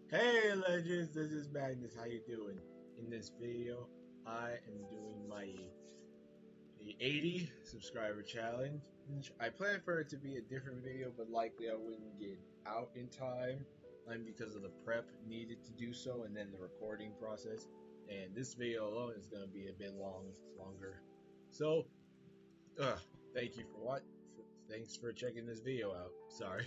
Hey legends, this is Magnus. How you doing? In this video, I am doing my the 80 subscriber challenge. I planned for it to be a different video, but likely I wouldn't get out in time, because of the prep needed to do so, and then the recording process. And this video alone is going to be a bit longer. So, uh, thank you for what? Thanks for checking this video out. Sorry.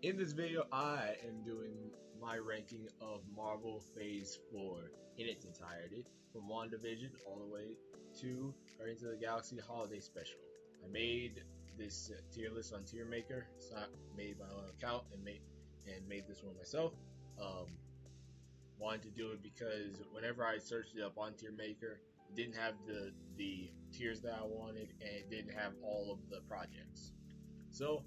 In this video, I am doing my ranking of Marvel Phase 4 in its entirety, from WandaVision all the way to Guardians of the Galaxy Holiday Special. I made this tier list on Tier Maker. So I made my own account and made this one myself. Um, Wanted to do it because whenever I searched it up on Tier Maker, it didn't have the tiers that I wanted, and it didn't have all of the projects. So,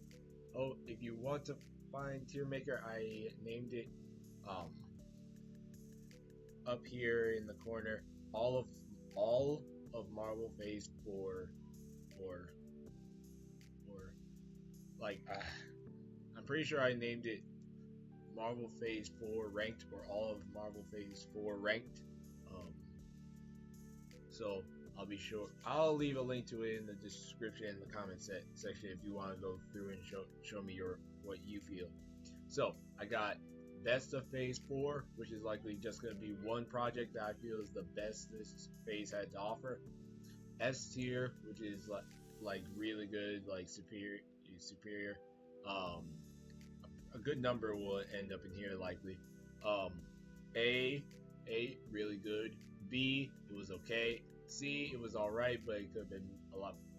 if you want to find Tier Maker, I named it up here in the corner. All of Marvel Phase 4, or like I'm pretty sure I named it Marvel Phase 4 ranked, or all of Marvel Phase 4 ranked. So I'll leave a link to it in the description and the comment section if you want to go through and show me what you feel. So I got best of Phase 4, which is likely just going to be one project that I feel is the best this phase had to offer. S tier, which is like really good, like superior. A good number will end up in here likely. A really good. B, it was okay. C, it was alright, but it could have been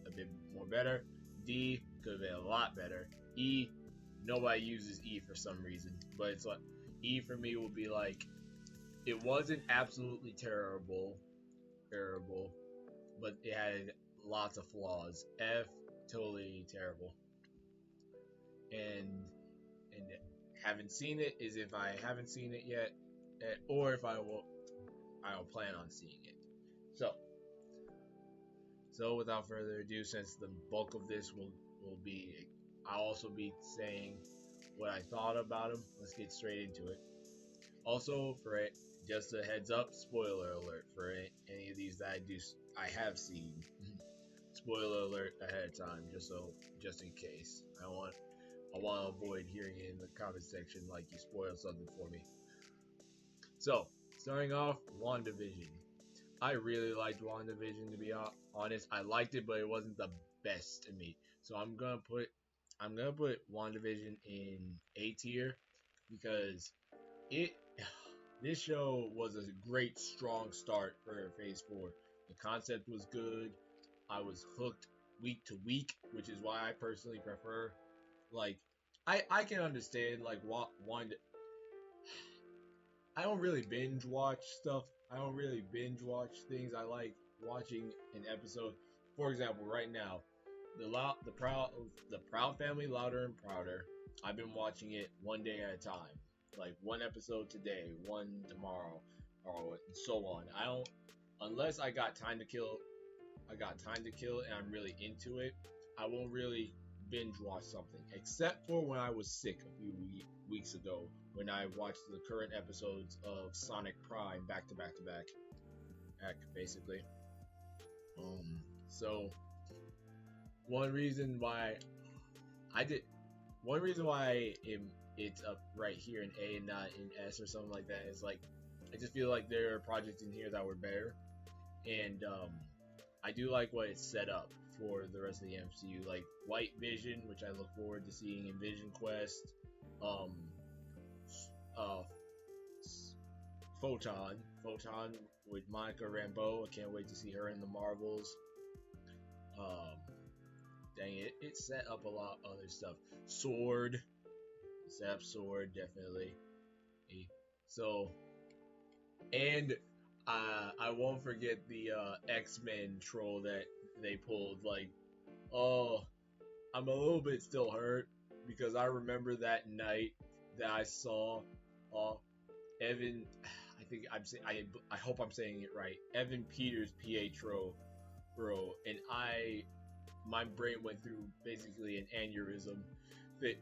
a bit more better. D, could have been a lot better. E, nobody uses E for some reason, but it's like E for me will be like, it wasn't absolutely terrible, but it had lots of flaws. F, totally terrible. And haven't seen it is if I haven't seen it yet, or if I'll plan on seeing it. So without further ado, since the bulk of this will be, I'll also be saying what I thought about him. Let's get straight into it. Also, for it, just a heads up, spoiler alert for any of these that I have seen. Spoiler alert ahead of time, just in case. I want to avoid hearing it in the comment section like you spoiled something for me. So, starting off, WandaVision. I really liked WandaVision, to be honest. I liked it, but it wasn't the best to me. So I'm gonna put WandaVision in A tier because this show was a great strong start for Phase 4. The concept was good. I was hooked week to week, which is why I personally prefer, like, I can understand like Wanda. I don't really binge watch stuff. I don't really binge watch things. I like watching an episode. For example, right now, the Proud Family, Louder and Prouder. I've been watching it one day at a time, like one episode today, one tomorrow, or so on. I don't, unless I got time to kill. I got time to kill, and I'm really into it. I won't really binge watch something, except for when I was sick a few weeks ago, when I watched the current episodes of Sonic Prime back to back, basically. So one reason why I did, one reason why it's up right here in A and not in S or something like that is like, I just feel like there are projects in here that were better, and I do like what it's set up for the rest of the MCU, like White Vision, which I look forward to seeing in Vision Quest. Photon with Monica Rambeau. I can't wait to see her in the Marvels. Dang it, it set up a lot of other stuff. Sword, set up Sword definitely. So, and I won't forget the X-Men troll that they pulled. Like, oh, I'm a little bit still hurt because I remember that night that I saw Evan. I think I hope I'm saying it right. Evan Peters, Pietro, bro, and my brain went through basically an aneurysm. That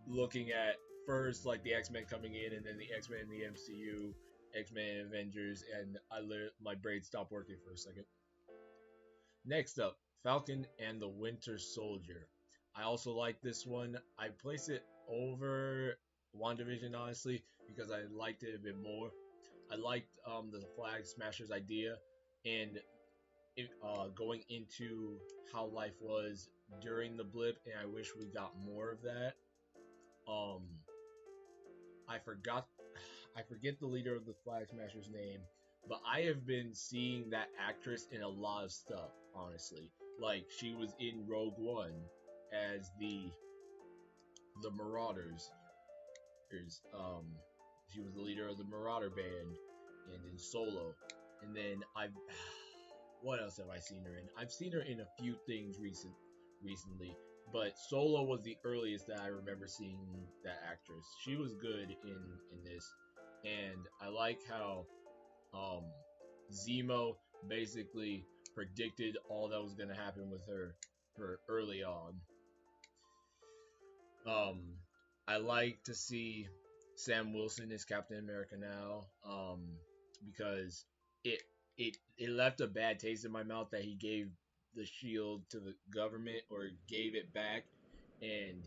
looking at first like the X-Men coming in, and then the X-Men in the MCU, X-Men Avengers, and my brain stopped working for a second. Next up, Falcon and the Winter Soldier. I also like this one. I place it over WandaVision honestly because I liked it a bit more. I liked the Flag Smashers idea and going into how life was during the blip, and I wish we got more of that. Um, I forgot, I forget the leader of the Flag Smashers' name, but I have been seeing that actress in a lot of stuff. Honestly, like she was in Rogue One as the Marauders. Um, she was the leader of the Marauder band, and in Solo. And then what else have I seen her in? I've seen her in a few things recently, but Solo was the earliest that I remember seeing that actress. She was good in this, and I like how um, Zemo basically predicted all that was gonna happen with her early on. Um, I like to see Sam Wilson as Captain America now, because it it left a bad taste in my mouth that he gave the shield to the government or gave it back, and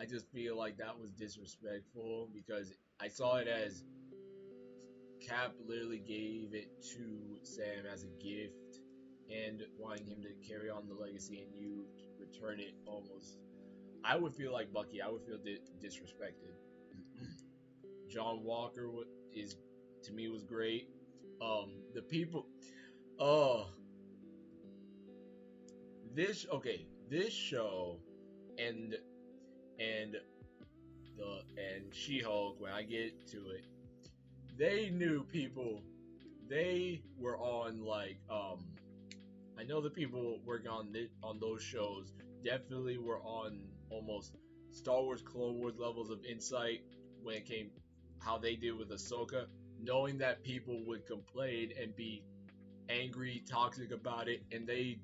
I just feel like that was disrespectful because I saw it as Cap literally gave it to Sam as a gift and wanting him to carry on the legacy, and you return it almost. I would feel like Bucky. I would feel disrespected. John Walker is to me was great. The people. Oh, this show and and and She-Hulk. When I get to it, they knew people. They were on like I know the people working on those shows definitely were on almost Star Wars Clone Wars levels of insight when it came how they did with Ahsoka, knowing that people would complain and be angry, toxic about it, and they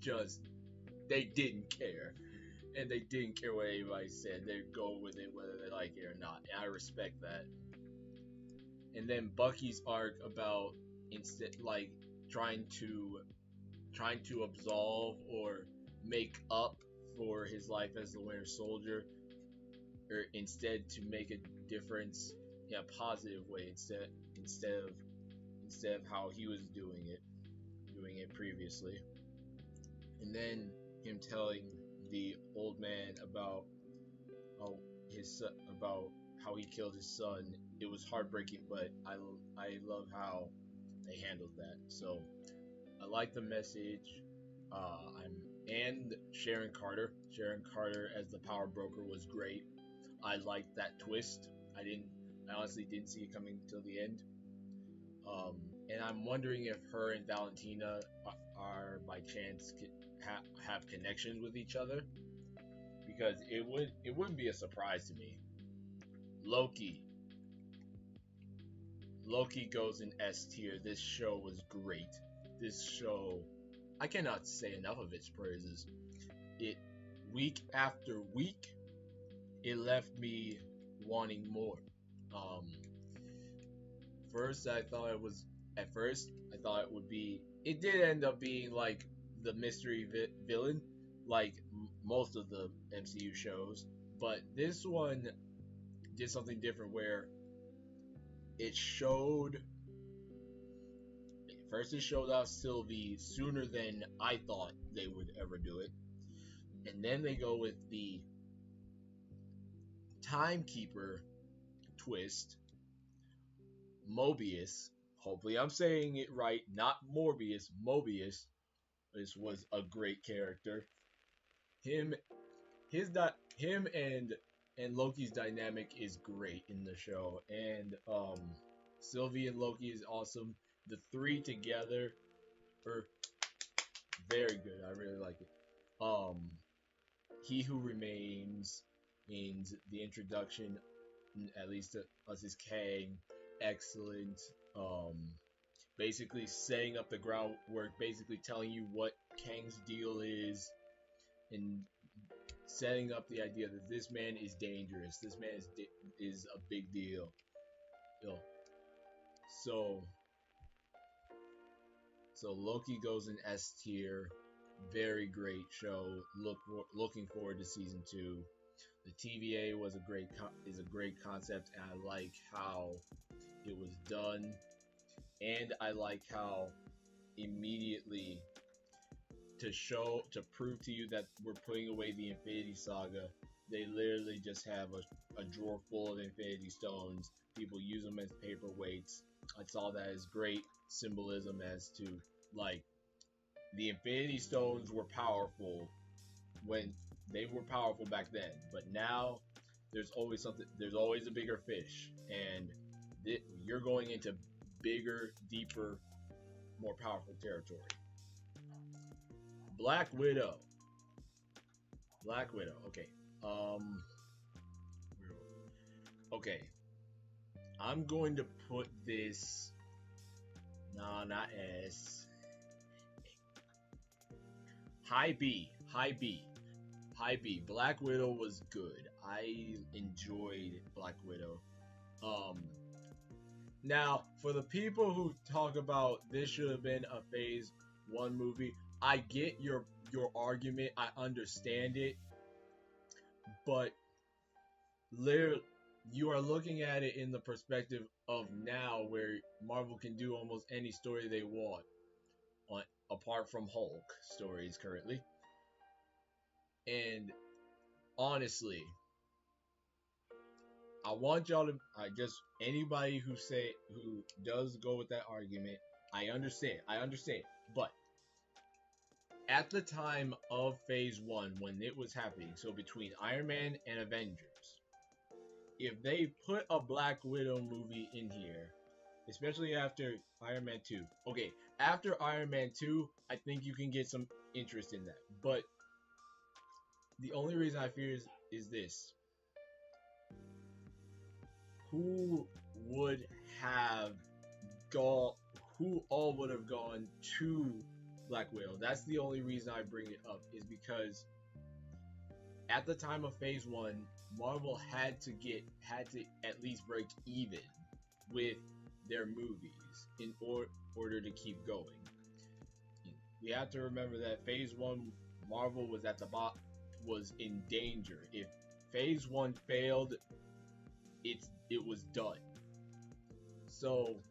didn't care. And they didn't care what anybody said. They'd go with it whether they like it or not. And I respect that. And then Bucky's arc about instead like trying to trying to absolve or make up for his life as the Winter Soldier, or instead to make a difference in a positive way instead of instead of how he was doing it previously. And then him telling the old man about how about how he killed his son. It was heartbreaking, but I love how they handled that. So I like the message. I'm and Sharon Carter. Sharon Carter as the power broker was great. I liked that twist. I honestly didn't see it coming till the end. Um, and I'm wondering if her and Valentina are by chance have connections with each other, because it wouldn't be a surprise to me. Loki. Loki goes in S tier. This show was great. This show, I cannot say enough of its praises. It week after week, it left me wanting more. Um, first, I thought it was at first I thought it would be. It did end up being like the mystery villain, like most of the MCU shows. But this one did something different where it showed. First, it showed off Sylvie sooner than I thought they would ever do it, and then they go with the timekeeper twist. Mobius. Hopefully, I'm saying it right. Not Morbius. Mobius. This was a great character. Him, him and Loki's dynamic is great in the show, and Sylvie and Loki is awesome. The three together are very good. I really like it. Um, He Who Remains means the introduction, at least to us, is Kang. Excellent. Basically setting up the groundwork, basically telling you what Kang's deal is, and setting up the idea that this man is dangerous. This man is a big deal. You know, so so Loki goes in S tier. Very great show. Looking forward to season 2. The TVA is a great concept, and I like how it was done, and I like how immediately to prove to you that we're putting away the Infinity Saga. They literally just have a drawer full of Infinity Stones. People use them as paperweights. I saw that as great symbolism as to, like, the Infinity Stones were powerful when they were powerful back then, but now there's always something. There's always a bigger fish, and you're going into bigger, deeper, more powerful territory. Black Widow. Black Widow. Okay. Okay. I'm going to put this. Nah, not S. High B. High B. High B. Black Widow was good. I enjoyed Black Widow. Now, for the people who talk about this should have been a Phase 1 movie, I get your argument. I understand it. But literally, you are looking at it in the perspective of now, where Marvel can do almost any story they want, apart from Hulk stories currently. And honestly, I want y'all to, anybody who does go with that argument, I understand, but at the time of Phase 1, when it was happening, so between Iron Man and Avengers, if they put a Black Widow movie in here, especially after Iron Man 2, okay, after Iron Man 2, I think you can get some interest in that, but the only reason I fear is this. Who would have gone, who all would have gone to Black Widow? That's the only reason I bring it up, is because at the time of Phase 1, Marvel had to at least break even with their movies in order to keep going. We have to remember that Phase 1, Marvel was at the was in danger. If Phase 1 failed, it was done. So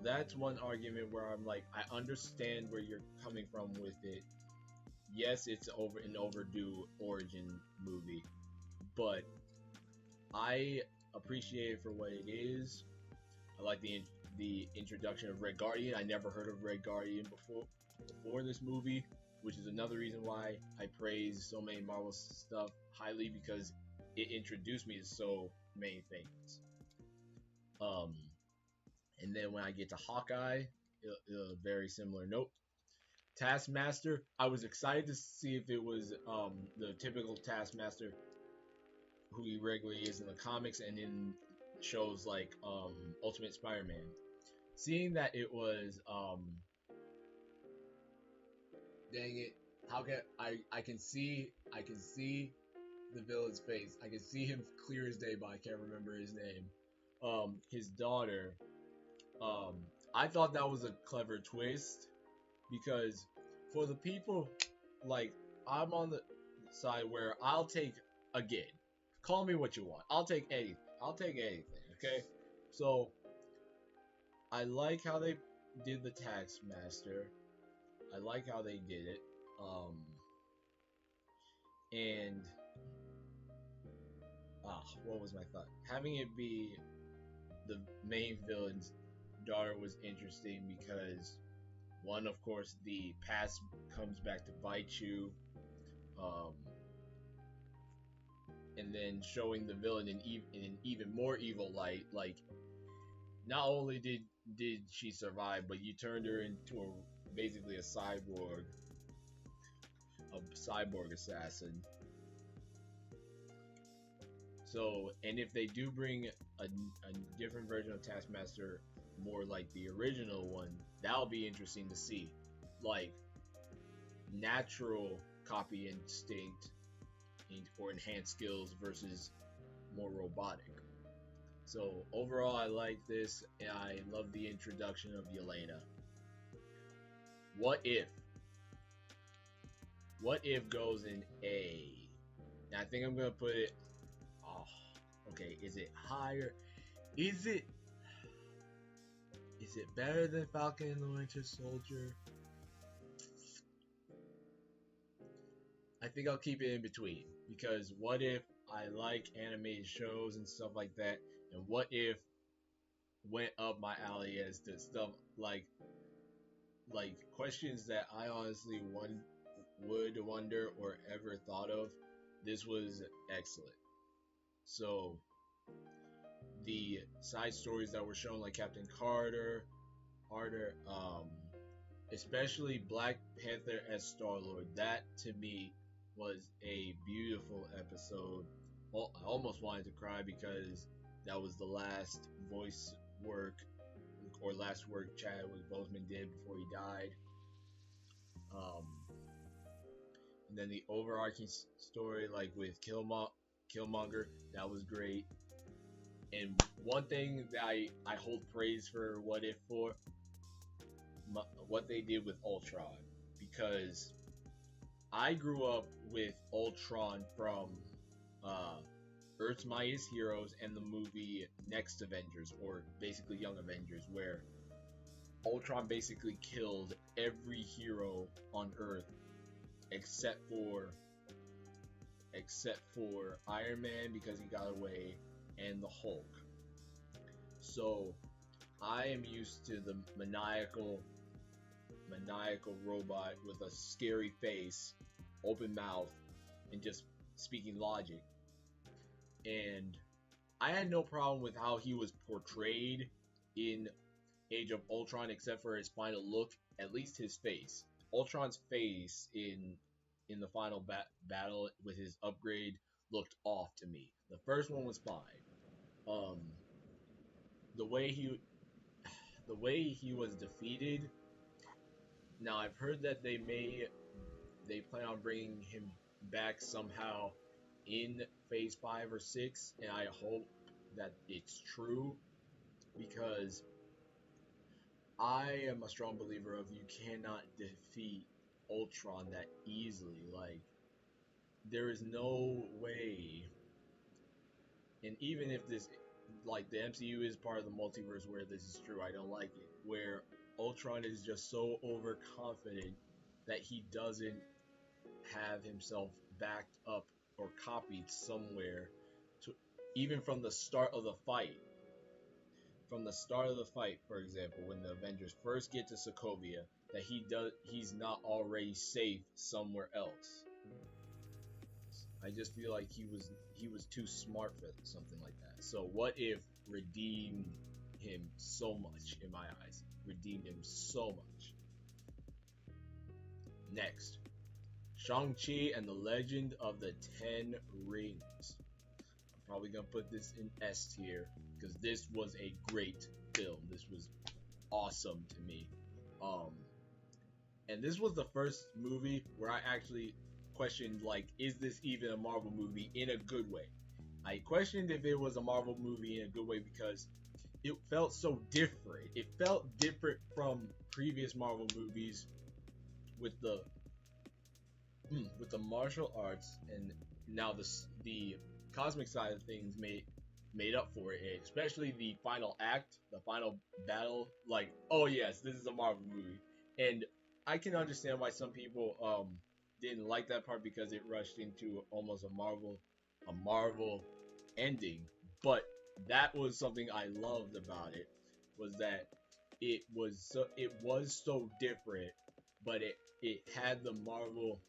that's one argument where I'm like, I understand where you're coming from with it. Yes, it's an overdue origin movie, but I appreciate it for what it is. I like the introduction of Red Guardian. I never heard of Red Guardian before this movie, which is another reason why I praise so many Marvel stuff highly, because it introduced me to so many things. And then when I get to Hawkeye, a very similar note. Taskmaster, I was excited to see if it was the typical Taskmaster who he regularly is in the comics and in shows like Ultimate Spider-Man. Seeing that it was dang it, how can I can see the villain's face. I can see him clear as day, but I can't remember his name. His daughter. I thought that was a clever twist, because for the people, like, I'm on the side where I'll take, again, call me what you want. I'll take anything. Okay? So I like how they did the Taskmaster. I like how they did it. And what was my thought? Having it be the main villain's daughter was interesting because, one, of course, the past comes back to bite you, and then showing the villain in an even more evil light. Like, not only did she survive, but you turned her into basically a cyborg assassin. So, and if they do bring a different version of Taskmaster, more like the original one, that'll be interesting to see. Like, natural copy instinct or enhanced skills versus more robotic. So overall, I like this. And I love the introduction of Yelena. What if? What if goes in A? Now I think I'm gonna put it. Oh, okay. Is it higher? Is it? Is it better than Falcon and the Winter Soldier? I think I'll keep it in between because what if I like animated shows and stuff like that, and what if went up my alley as to stuff like questions that I honestly would wonder or ever thought of. This was excellent. So the side stories that were shown, like Captain Carter, especially Black Panther as Star Lord, that to me was a beautiful episode. Well, I almost wanted to cry because that was the last voice work or last work Chadwick Boseman did before he died. Um, and then the overarching story, like with Killmonger, that was great. And one thing that I hold praise for What If for, what they did with Ultron, because I grew up with Ultron from uh, Earth's Mightiest Heroes and the movie Next Avengers, or basically Young Avengers, where Ultron basically killed every hero on Earth except for Iron Man because he got away, and the Hulk. So I am used to the maniacal robot with a scary face, open mouth, and just speaking logic. And I had no problem with how he was portrayed in Age of Ultron, except for his final look, at least his face. Ultron's face in the final battle with his upgrade looked off to me. The first one was fine. Um, the way he was defeated. Now I've heard that they plan on bringing him back somehow in Phase 5 or 6, and I hope that it's true because I am a strong believer of you cannot defeat Ultron that easily. Like, there is no way. And even if this, like, the MCU is part of the multiverse where this is true, I don't like it. Where Ultron is just so overconfident that he doesn't have himself backed up or copied somewhere to, even from the start of the fight. From the start of the fight, for example, when the Avengers first get to Sokovia, that he's not already safe somewhere else. I just feel like he was too smart for something like that. So What If redeemed him so much in my eyes. Redeemed him so much. Next, Shang-Chi and the Legend of the Ten Rings. I'm probably gonna put this in S tier because this was a great film. This was awesome to me. And this was the first movie where I actually questioned, like, is this even a Marvel movie in a good way? I questioned if it was a Marvel movie in a good way because it felt so different. It felt different from previous Marvel movies with the martial arts, and now the cosmic side of things made up for it, especially the final act, the final battle. Like, oh yes, this is a Marvel movie, and I can understand why some people didn't like that part because it rushed into almost a Marvel ending. But that was something I loved about it, was that it was so different, but it had the Marvel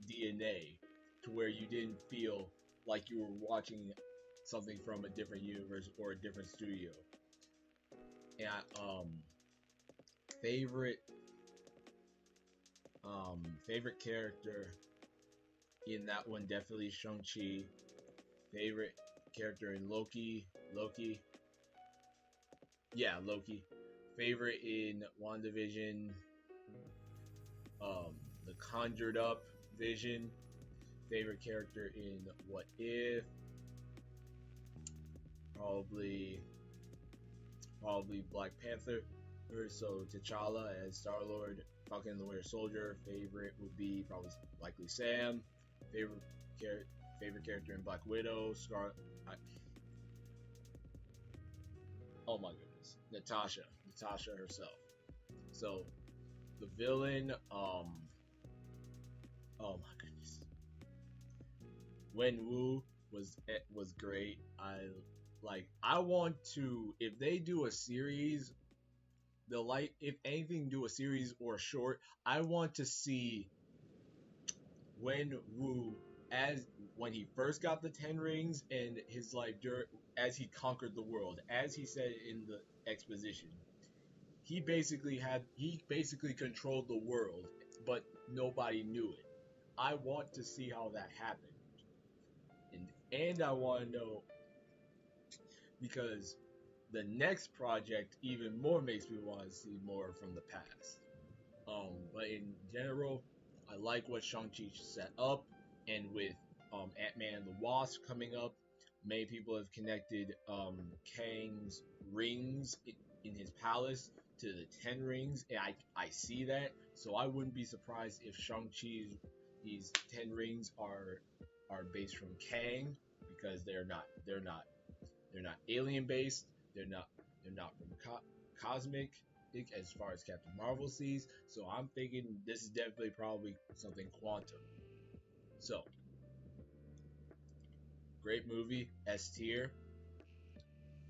DNA to where you didn't feel like you were watching something from a different universe or a different studio. And favorite favorite character in that one, definitely Shang-Chi. Favorite character in Loki. Yeah, Loki. Favorite in WandaVision, the Conjured Up Vision. Favorite character in What If? Probably probably Black Panther. Or so T'Challa as Star Lord. Falcon and the Winter Soldier. Favorite would be probably likely Sam. Favorite favorite character in Black Widow. Oh my goodness, Natasha herself. So the villain, oh my goodness, Wen Wu was great. I want to, if they do a series, they'll like, if anything, do a series or a short. I want to see Wen Wu as when he first got the 10 rings and his life as he conquered the world, as he said in the exposition. He basically controlled the world, but nobody knew it. I want to see how that happened, and I want to know because the next project even more makes me want to see more from the past. But in general, I like what Shang-Chi set up, and with Ant-Man and the Wasp coming up, many people have connected Kang's rings in his palace to the 10 rings, and I see that, so I wouldn't be surprised if Shang-Chi's these 10 rings are based from Kang because they're not alien based. They're not from cosmic as far as Captain Marvel sees. So I'm thinking this is definitely probably something quantum. So great movie, S tier.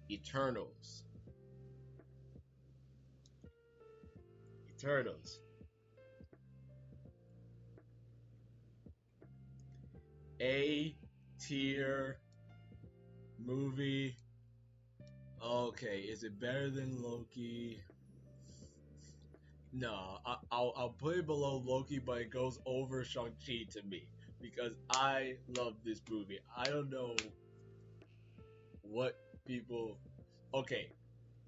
Eternals. Eternals. A tier movie. Okay, is it better than Loki? No, I'll put it below Loki, but it goes over Shang-Chi to me because I love this movie. I don't know what people. Okay,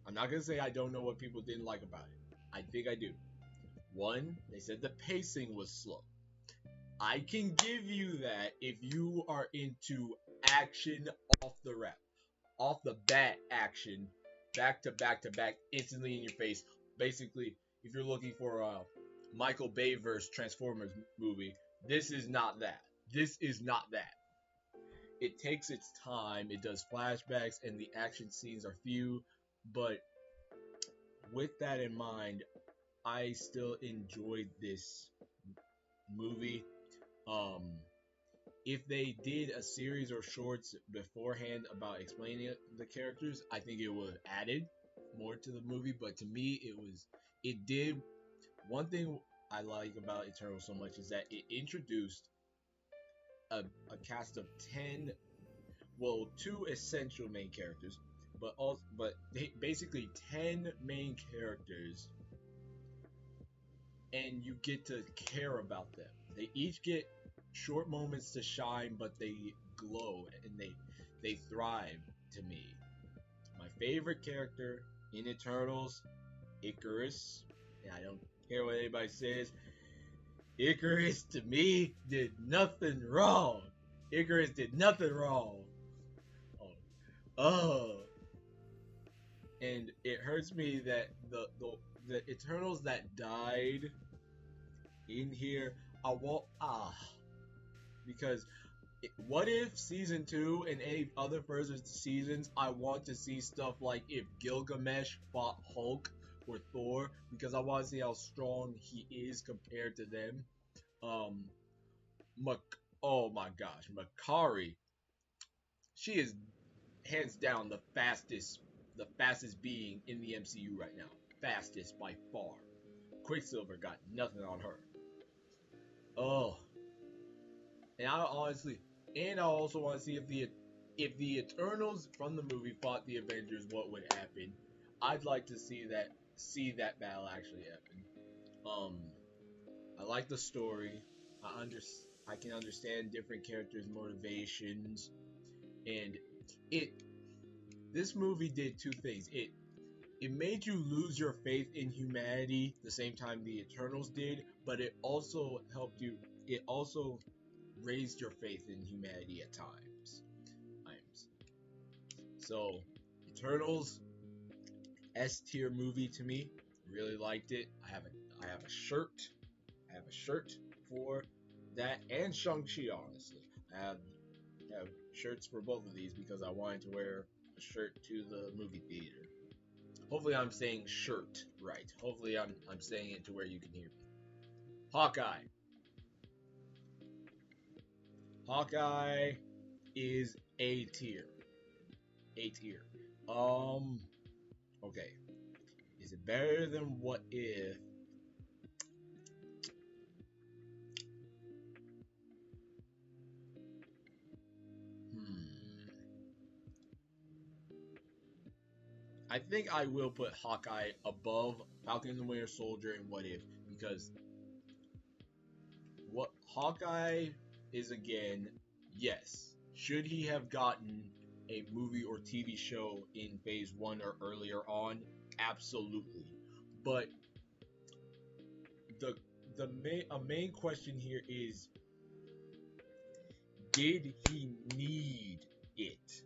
I'm not gonna say I don't know what people didn't like about it. I think I do. One, they said the pacing was slow. I can give you that if you are into action off the rep, off the bat action, back to back to back, instantly in your face. Basically, if you're looking for a Michael Bay verse Transformers movie, this is not that. This is not that. It takes its time. It does flashbacks, and the action scenes are few. But with that in mind, I still enjoyed this movie. Um, if they did a series or shorts beforehand about explaining the characters, I think it would have added more to the movie. But to me, it did. One thing I like about Eternal so much is that it introduced a cast of 10, well, two essential main characters, but basically 10 main characters, and you get to care about them. They each get short moments to shine, but they glow and they thrive to me. My favorite character in Eternals, Icarus, and I don't care what anybody says. Icarus to me did nothing wrong. Icarus did nothing wrong. Oh, oh. And it hurts me that the Eternals that died in here, I won't because what if season 2 and any other further seasons, I want to see stuff like if Gilgamesh fought Hulk or Thor, because I want to see how strong he is compared to them. Um, oh my gosh, Makari, she is hands down the fastest being in the MCU right now, fastest by far. Quicksilver got nothing on her. Oh, and I also want to see if the Eternals from the movie fought the Avengers, what would happen? I'd like to see that battle actually happen. Um, I like the story. I under I can understand different characters' motivations, and it this movie did two things. It made you lose your faith in humanity the same time the Eternals did, but it also helped you it also raised your faith in humanity at times. So, Eternals, S tier movie to me. Really liked it. I have a shirt. I have a shirt for that and Shang-Chi, honestly. I have shirts for both of these because I wanted to wear a shirt to the movie theater. Hopefully I'm saying shirt right. Hopefully I'm saying it to where you can hear me. Hawkeye. Hawkeye is A tier. A tier. Okay. Is it better than What If? Hmm. I think I will put Hawkeye above Falcon and the Winter Soldier and What If because what Hawkeye is again, yes. Should he have gotten a movie or TV show in phase 1 or earlier on? Absolutely. But the main question here is, did he need it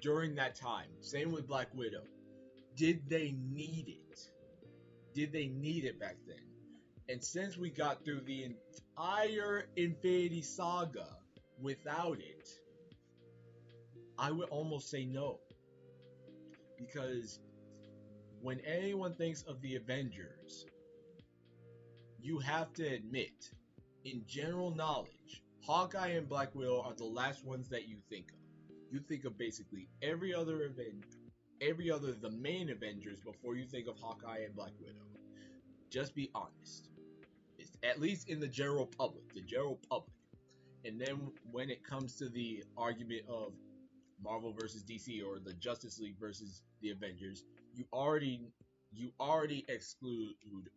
during that time? Same with Black Widow. Did they need it? Did they need it back then? And since we got through the entire Infinity Saga without it, I would almost say no. Because when anyone thinks of the Avengers, you have to admit, in general knowledge, Hawkeye and Black Widow are the last ones that you think of. You think of basically every other the main Avengers before you think of Hawkeye and Black Widow. Just be honest. It's, at least in the general public. And then when it comes to the argument of Marvel versus DC or the Justice League versus the Avengers, you already exclude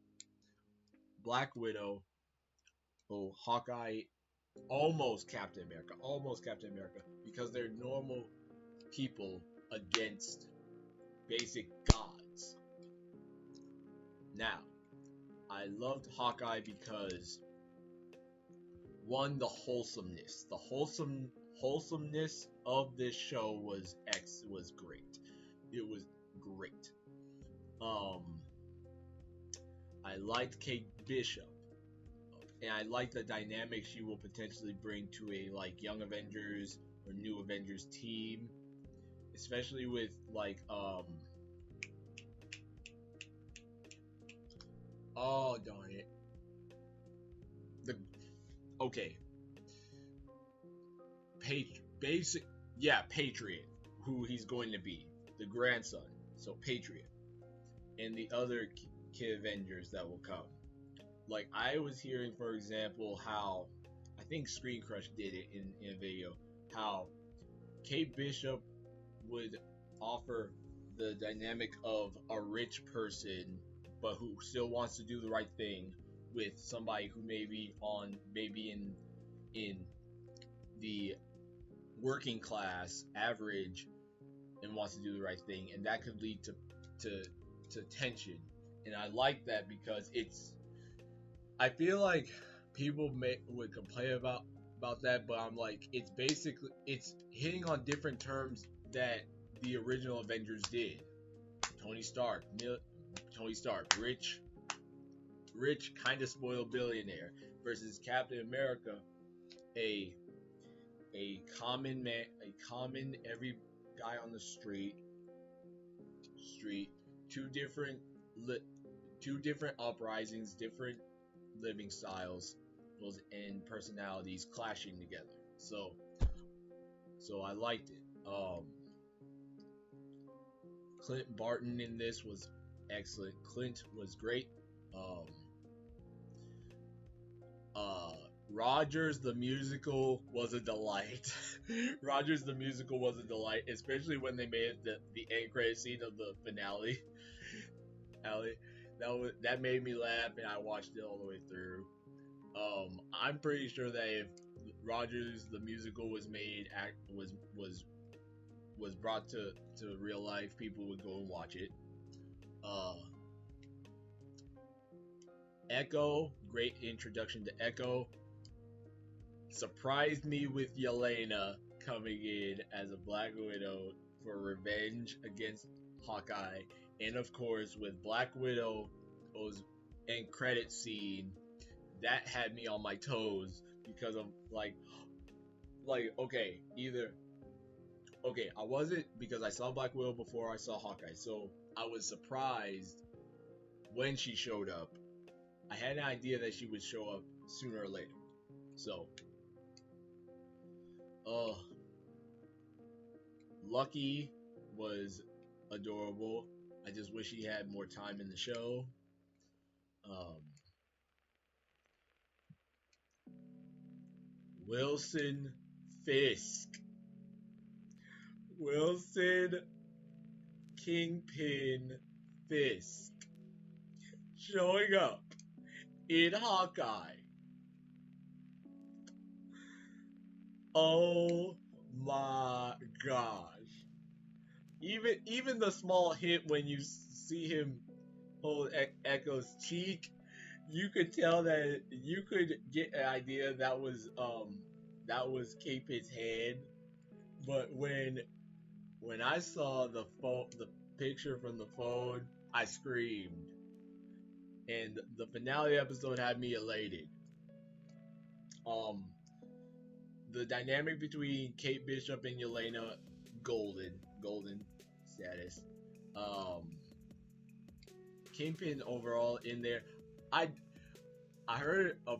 Black Widow, Hawkeye, almost Captain America, because they're normal people against basic gods. Now, I loved Hawkeye because one, the wholesomeness of this show was great. It was great. I liked Kate Bishop, and I like the dynamic she will potentially bring to a Young Avengers or New Avengers team, especially with oh darn it, the okay, Patriot, who he's going to be, the grandson, so Patriot, and the other kid Avengers that will come. Like I was hearing, for example, how I think Screen Crush did it in a video, how Kate Bishop would offer the dynamic of a rich person, but who still wants to do the right thing, with somebody who may be in the working class, average, and wants to do the right thing, and that could lead to tension. And I like that because I feel like people would complain about that, but I'm like, it's hitting on different terms that the original Avengers did. Tony Stark, rich, kind of spoiled billionaire, versus Captain America, a common man, a common every guy on the street, two different uprisings, different living styles, and personalities clashing together. So I liked it. Clint Barton in this was excellent. Clint was great. Rogers the musical was a delight. Rogers the musical was a delight, especially when they made it the end credit scene of the finale. That made me laugh, and I watched it all the way through. I'm pretty sure that if Rogers the musical was brought to real life, people would go and watch it. Echo, great introduction to Echo. surprised me with Yelena coming in as a Black Widow for revenge against Hawkeye, and of course with Black Widow's end credit scene, that had me on my toes because of like okay, either okay, I wasn't because I saw Black Widow before I saw Hawkeye, so I was surprised when she showed up. I had an idea that she would show up sooner or later. So, uh, Lucky was adorable. I just wish he had more time in the show. Um, Wilson Fisk. Wilson Kingpin Fisk showing up in Hawkeye. Oh my gosh. Even the small hint when you see him hold Echo's cheek, you could tell that you could get an idea that was Kingpin's hand. But when I saw the picture from the phone, I screamed. And the finale episode had me elated. Um, the dynamic between Kate Bishop and Yelena, golden status. Um, Kingpin overall in there. I I heard a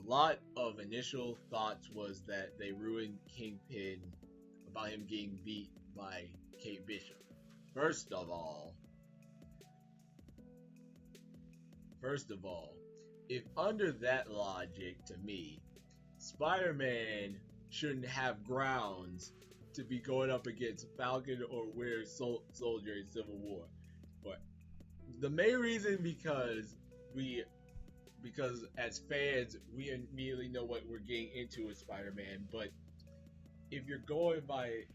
lot of initial thoughts was that they ruined Kingpin about him getting beat by Kate Bishop. First of all, if under that logic to me, Spider-Man shouldn't have grounds to be going up against Falcon or Winter Soldier in Civil War. But the main reason because as fans we immediately know what we're getting into with Spider-Man. But if you're going by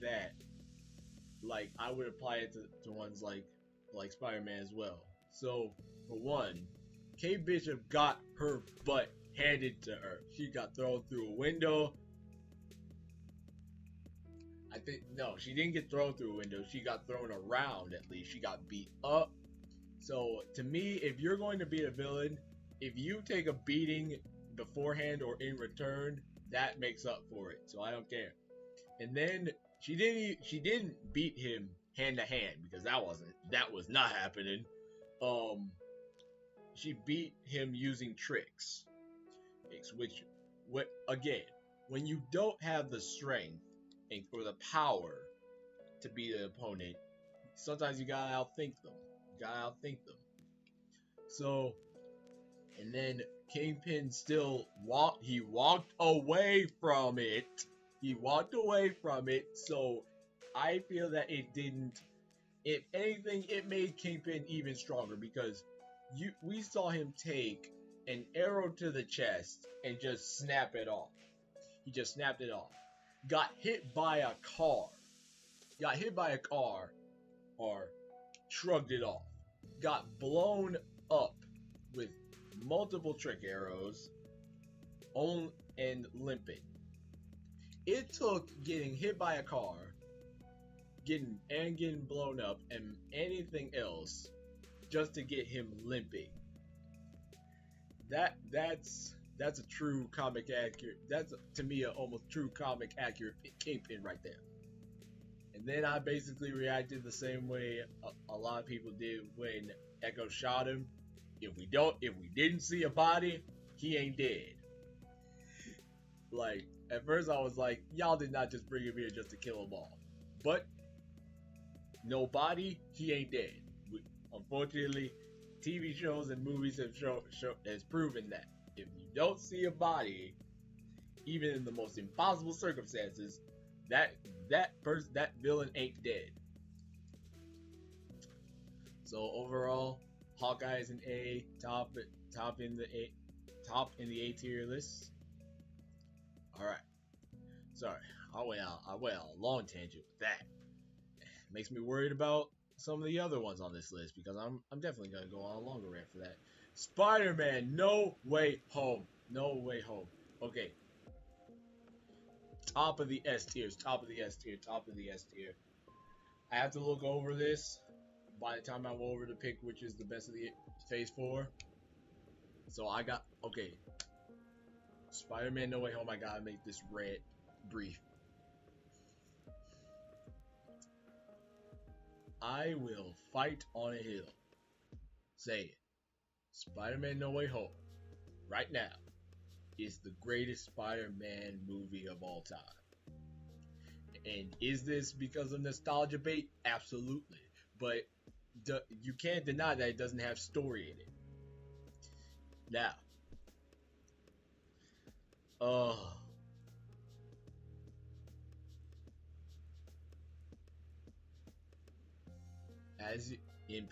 that, like I would apply it to ones like Spider-Man as well. So for one, Kate Bishop got her butt handed to her. She got thrown through a window. I think no, she didn't get thrown through a window. She got thrown around at least. She got beat up. So to me, if you're going to beat a villain, if you take a beating beforehand or in return, that makes up for it. So I don't care. And then she didn't beat him hand to hand because that was not happening. She beat him using tricks. Which what again, when you don't have the strength or the power to beat an opponent, sometimes you gotta outthink them. So, and then Kingpin still walked away from it. So I feel that it didn't. If anything, it made Kingpin even stronger because we saw him take an arrow to the chest and just snap it off. He just snapped it off. Got hit by a car, or shrugged it off. Got blown up with multiple trick arrows, and limping. It took getting hit by a car, getting blown up, and anything else just to get him limping. That's a true comic accurate. That's to me a almost true comic accurate Kingpin right there. And then I basically reacted the same way a lot of people did when Echo shot him. If we didn't see a body, he ain't dead. Like at first I was like, y'all did not just bring him here just to kill him all. But no body, he ain't dead. Unfortunately, TV shows and movies has proven that if you don't see a body, even in the most impossible circumstances, that villain ain't dead. So overall, Hawkeye is an A, top in the A tier list. All right, sorry, I went on a long tangent with that. Makes me worried about some of the other ones on this list because I'm definitely gonna go on a longer rant for that. Spider-Man, No Way Home. Okay, top of the S tiers, top of the S tier, top of the S tier. I have to look over this by the time I go over to pick which is the best of the Phase 4. So I got, okay, Spider-Man No Way Home, I gotta make this rant brief. I will fight on a hill. Say it. Spider-Man No Way Home, right now, is the greatest Spider-Man movie of all time. And is this because of nostalgia bait? Absolutely. But you can't deny that it doesn't have story in it. Now, uh, as in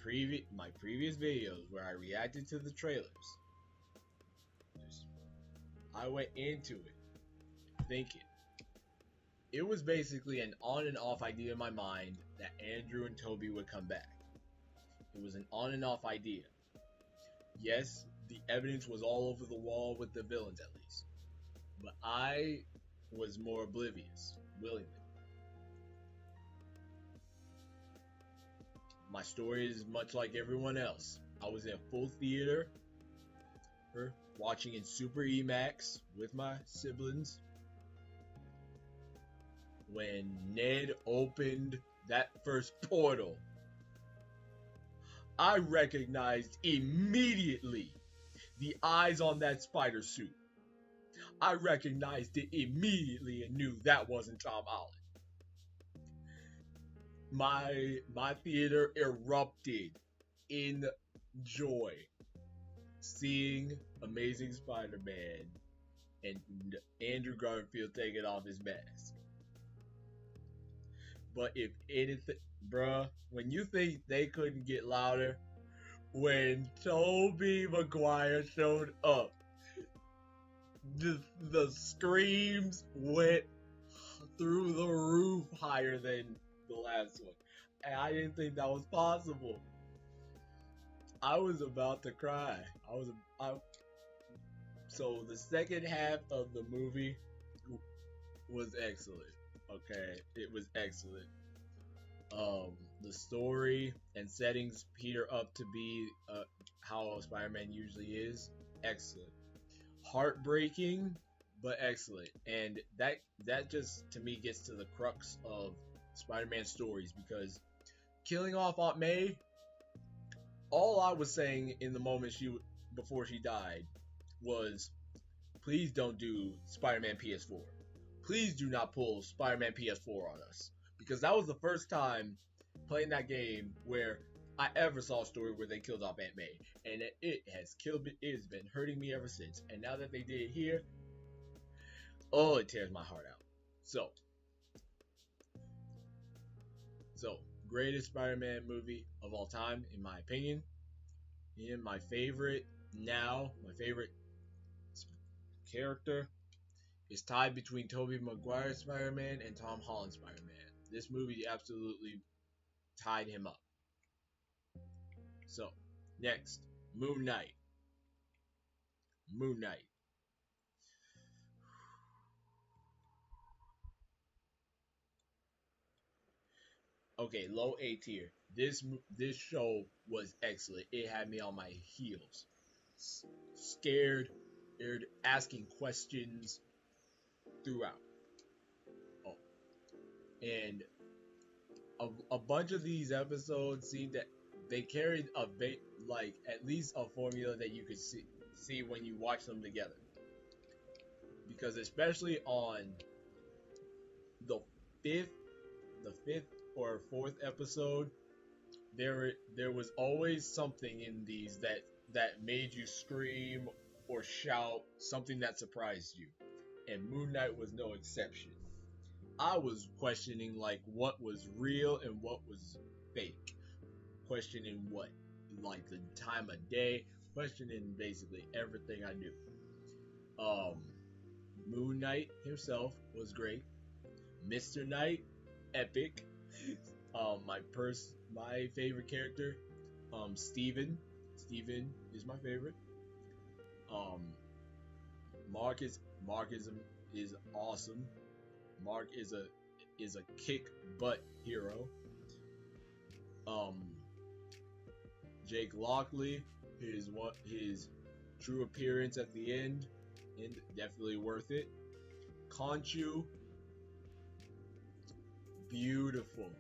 my previous videos where I reacted to the trailers, I went into it thinking it was basically an on and off idea in my mind that Andrew and Toby would come back. It was an on and off idea. Yes, the evidence was all over the wall with the villains at least, but I was more oblivious, willingly. My story is much like everyone else. I was in full theater, watching in Super EMAX with my siblings when Ned opened that first portal. I recognized immediately the eyes on that spider suit. I recognized it immediately and knew that wasn't Tom Holland. My theater erupted in joy seeing Amazing Spider-Man and Andrew Garfield taking off his mask. But if anything, bruh, when you think they couldn't get louder, when Tobey Maguire showed up, the screams went through the roof higher than the last one. And I didn't think that was possible. I was about to cry. So the second half of the movie was excellent. Okay, it was excellent. The story and settings Peter up to be how Spider-Man usually is, excellent. Heartbreaking, but excellent. And that just to me gets to the crux of Spider-Man stories because killing off Aunt May, all I was saying in the moment before she died was, please don't do Spider-Man PS4. Please do not pull Spider-Man PS4 on us. Because that was the first time playing that game where I ever saw a story where they killed off Aunt May. And it has killed me. It has been hurting me ever since. And now that they did it here, oh, it tears my heart out. So greatest Spider-Man movie of all time, in my opinion. And my favorite character is tied between Tobey Maguire's Spider-Man and Tom Holland's Spider-Man. This movie absolutely tied him up. So, next, Moon Knight. Moon Knight. Okay, low A tier. This show was excellent. It had me on my heels, scared, asking questions throughout. Oh, and a bunch of these episodes seemed that they carried like at least a formula that you could see when you watch them together. Because especially on the fifth the fifth or fourth episode, there was always something in these that made you scream or shout, something that surprised you. And Moon Knight was no exception. I was questioning like what was real and what was fake. Questioning what, like the time of day, questioning basically everything I knew. Um, Moon Knight himself was great. Mr. Knight, epic. My favorite character, Steven. Steven is my favorite. Um, Mark is awesome. Mark is a kick butt hero. Um, Jake Lockley, his true appearance at the end, and definitely worth it. Conchu, beautiful.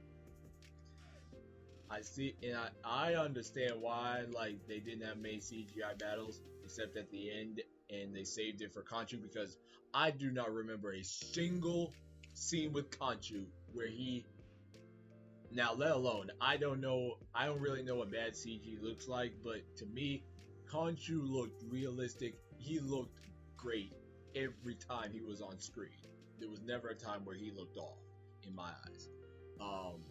I see, and I understand why like they didn't have many CGI battles except at the end, and they saved it for Conchu because I do not remember a single scene with Conchu where he now, let alone, I don't really know what bad CG looks like, but to me, Khonshu looked realistic. He looked great every time he was on screen. There was never a time where he looked off, in my eyes. Um,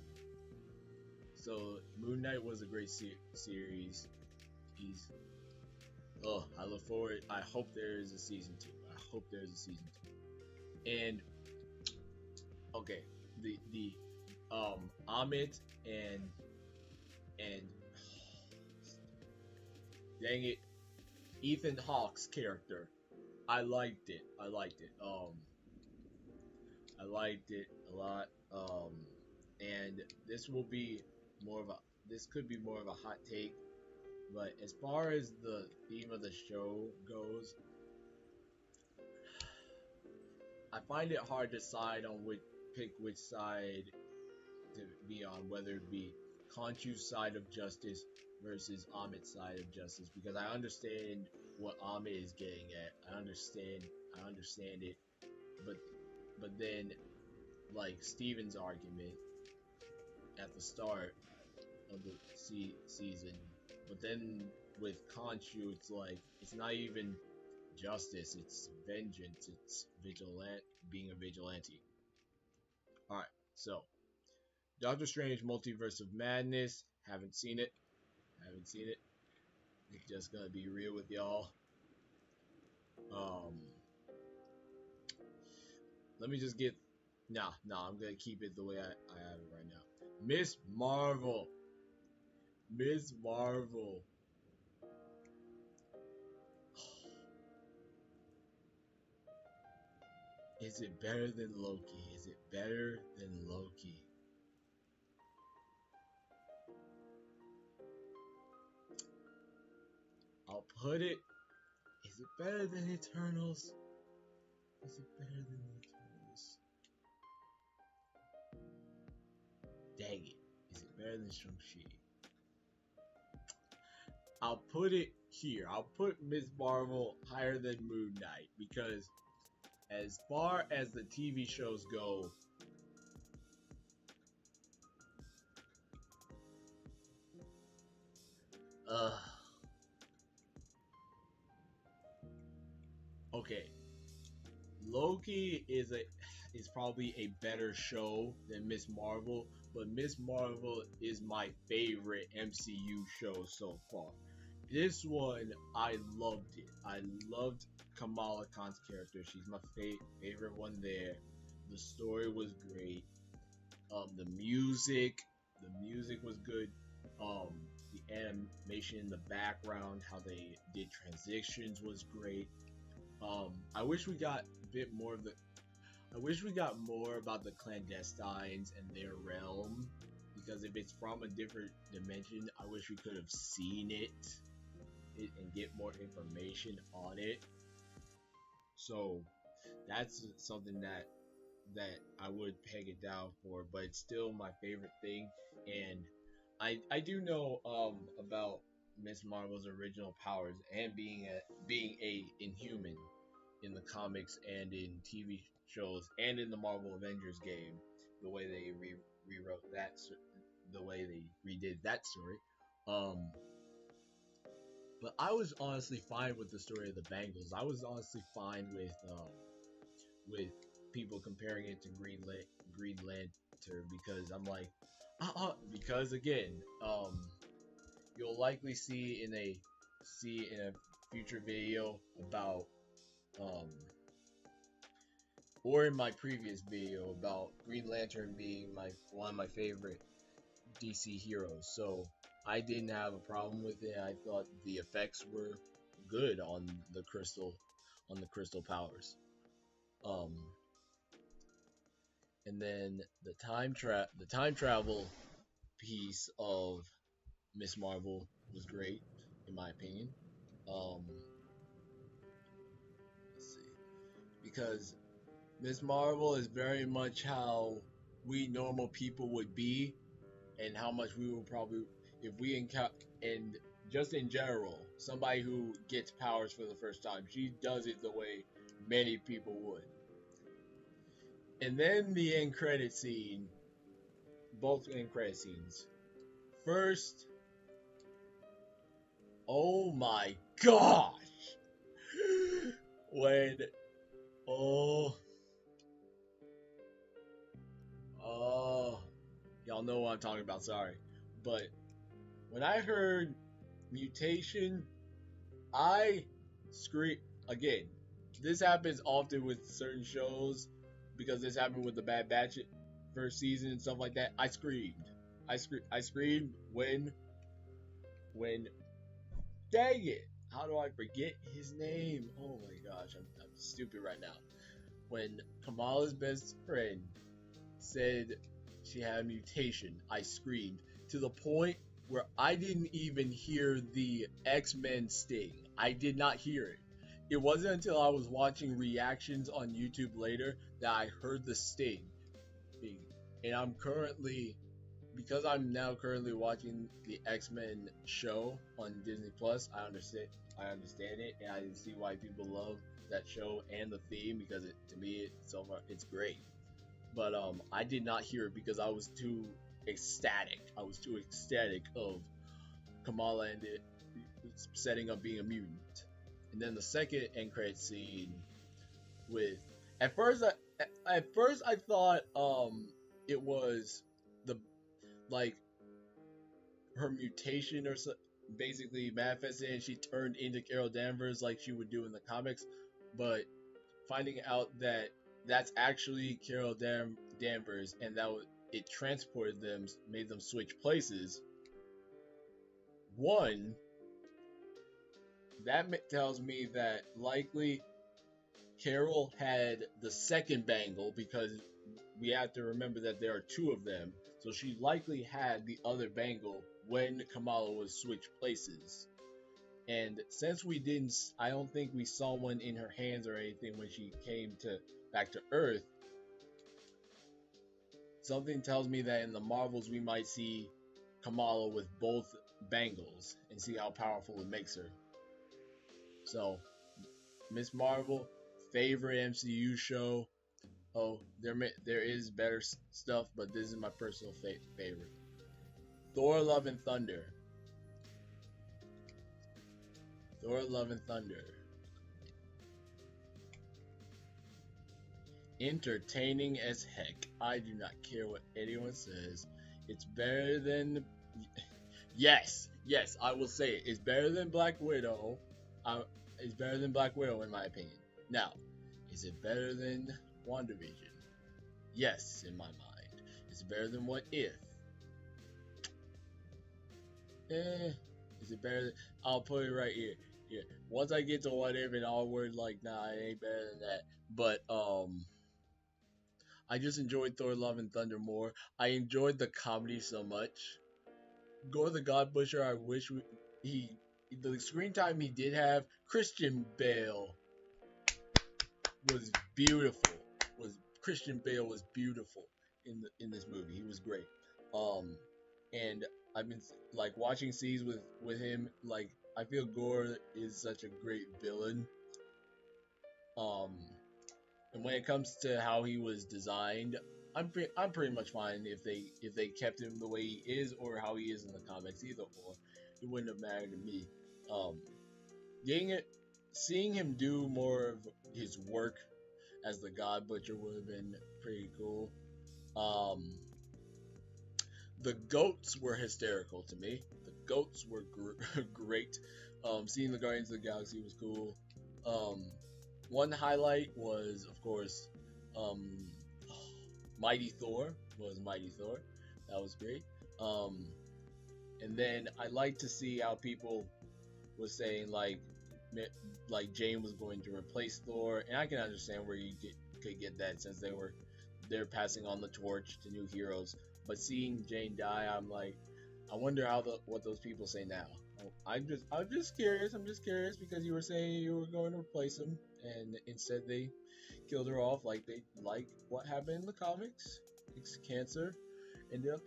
so Moon Knight was a great series. He's, oh, I look forward. I hope there is a season 2. I hope there's a season 2. And okay, the Amit and dang it, Ethan Hawke's character. I liked it. I liked it. I liked it a lot. And this will be more of a. This could be more of a hot take, but as far as the theme of the show goes, I find it hard to decide on which side to be on, whether it be Conchu's side of justice versus Amit's side of justice, because I understand what Amit is getting at. I understand it, but then like Steven's argument at the start of the season, but then with Conchu, it's like it's not even justice; it's vengeance. It's being a vigilante. All right, so Doctor Strange Multiverse of Madness. Haven't seen it. Haven't seen it. Just gonna be real with y'all. Um, let me just get. Nah. I'm gonna keep it the way I have it right now. Miss Marvel. Miss Marvel. Is it better than Loki? Is it better than Loki? I'll put it. Is it better than Eternals? Is it better than Eternals? Dang it. Is it better than Shang-Chi? I'll put it here. I'll put Ms. Marvel higher than Moon Knight because as far as the TV shows go, okay. Loki is probably a better show than Miss Marvel, but Miss Marvel is my favorite MCU show so far. This one, I loved it. I loved Kamala Khan's character. She's my favorite one there. The story was great. The music was good. The animation in the background, how they did transitions was great. I wish we got a bit more of the. I wish we got more about the clandestines and their realm, because if it's from a different dimension, I wish we could have seen it and get more information on it. So that's something that I would peg it down for, but it's still my favorite thing. And I do know about Miss Marvel's original powers and being a Inhuman in the comics and in TV shows and in the Marvel Avengers game, the way they rewrote that, the way they redid that story. Um, but I was honestly fine with the story of the Bengals. I was honestly fine with people comparing it to Green Lantern because I'm like, because again, you'll likely see in a future video about um or in my previous video about Green Lantern being my one of my favorite DC heroes. So I didn't have a problem with it. I thought the effects were good on the crystal powers. Um, and then the time travel piece of Miss Marvel was great, in my opinion. Um, let's see, because Miss Marvel is very much how we normal people would be, and how much we will probably, if we encounter, and just in general, somebody who gets powers for the first time, she does it the way many people would. And then the end credit scene, both end credit scenes. First, oh my gosh, when oh oh y'all know what I'm talking about. Sorry, but when I heard mutation, I scream again. This happens often with certain shows because this happened with the Bad Batch first season and stuff like that. I screamed. I screamed when dang it. How do I forget his name? Oh my gosh, I'm stupid right now. When Kamala's best friend said she had a mutation, I screamed to the point where I didn't even hear the X-Men sting. I did not hear it. It wasn't until I was watching reactions on YouTube later that I heard the sting. And I'm currently, because I'm now currently watching the X-Men show on Disney Plus, I understand it, and I see why people love that show and the theme, because to me so far it's great. But I did not hear it because I was too ecstatic. I was too ecstatic of Kamala and it setting up being a mutant. And then the second end credit scene with at first I thought it was the like her mutation or so, basically manifested and she turned into Carol Danvers like she would do in the comics, but finding out that that's actually Carol Danvers and that it transported them, made them switch places. One, that tells me that likely Carol had the second bangle because we have to remember that there are two of them. So she likely had the other bangle when Kamala was switched places. And since I don't think we saw one in her hands or anything when she came back to Earth. Something tells me that in the Marvels we might see Kamala with both bangles and see how powerful it makes her. So, Miss Marvel, favorite MCU show. Oh, there is better stuff, but this is my personal favorite. Thor: Love and Thunder. Thor: Love and Thunder. Entertaining as heck. I do not care what anyone says. It's better than. Yes, I will say it. It's better than Black Widow. It's better than Black Widow in my opinion. Now, is it better than WandaVision? Yes, in my mind. Is it better than What If? Is it better than... I'll put it right here. Yeah. Once I get to What If and all word like, nah, it ain't better than that. But, I just enjoyed Thor: Love and Thunder more. I enjoyed the comedy so much. Gore the God Butcher, I wish the screen time he did have, Christian Bale was beautiful. Christian Bale was beautiful in this movie. He was great. And I've been like watching scenes with him. Like I feel Gore is such a great villain. And when it comes to how he was designed, I'm pretty much fine if they kept him the way he is or how he is in the comics. Either or, it wouldn't have mattered to me. Seeing him do more of his work as the God Butcher would have been pretty cool. The goats were hysterical to me. The goats were great. Seeing the Guardians of the Galaxy was cool. One highlight was, of course, Mighty Thor was Mighty Thor. That was great. And then I like to see how people was saying like Jane was going to replace Thor, and I can understand where you could get that since they're passing on the torch to new heroes. But seeing Jane die, I'm like, I wonder what those people say now. I'm just curious. I'm just curious because you were saying you were going to replace him, and instead they killed her off like what happened in the comics. It's cancer ended up